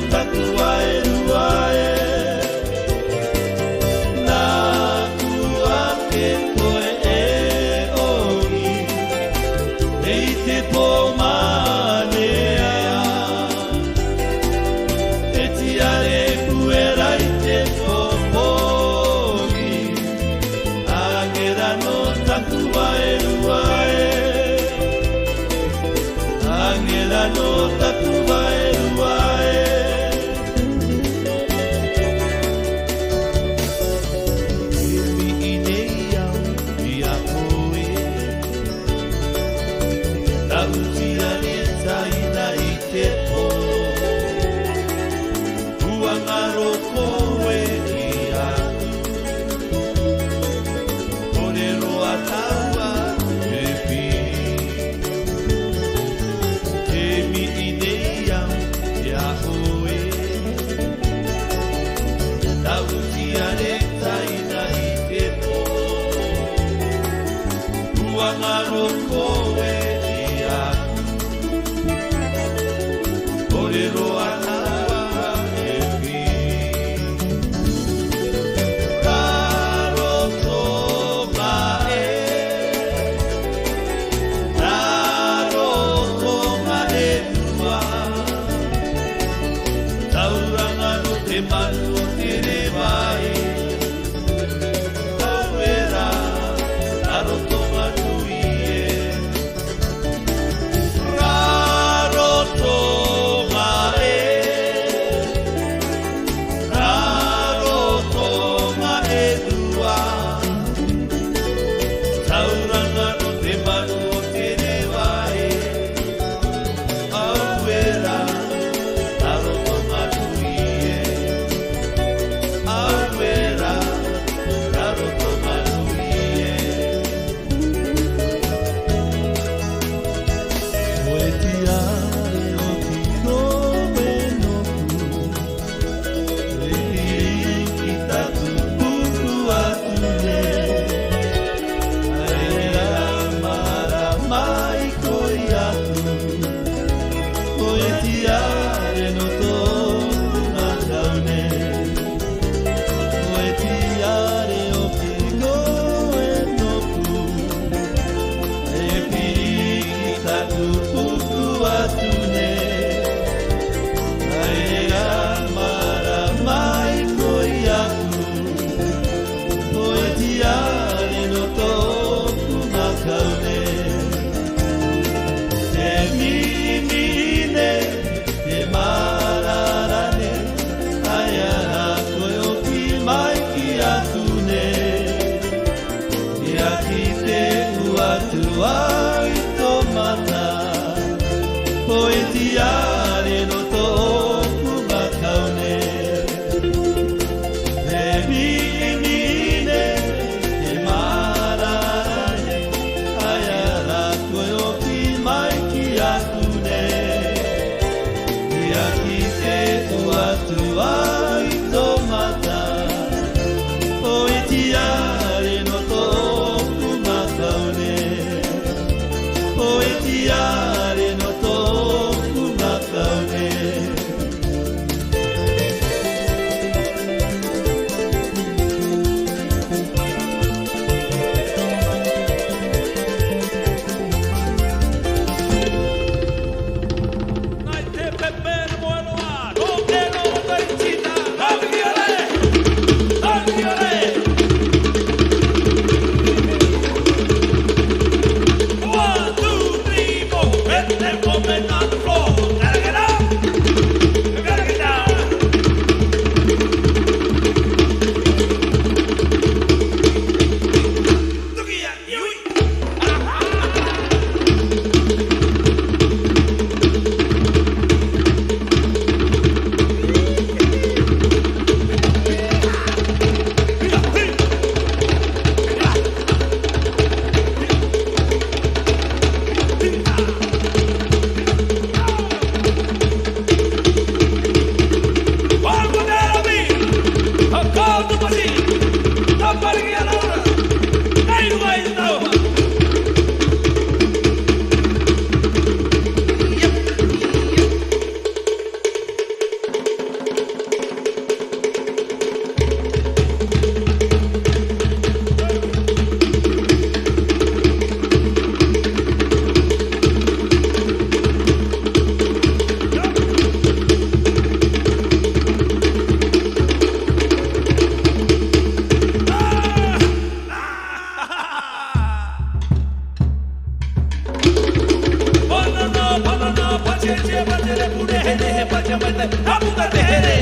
taku ae ruae. Nā kua ke koe e ongi, ei te pō manea. E tiare puerai te pōpōgi, angera no taku ae ruae. Angela no taku ae ruae. E mihi nei au i a koe, na utia e taina i te pō. Ua ngaro koe i aku, kore roa taua e pii. Ngaro koe i aku, kore roa taua e pii. Karo tonga e, karo tonga e tua. Tauranga no te manu o te rewai. Tauera, karo tonga nui e. Karo tonga e, karo tonga e tua. Tauranga no te manu o te rewai. Tauera, karo tonga nui e. Abuta Tehere.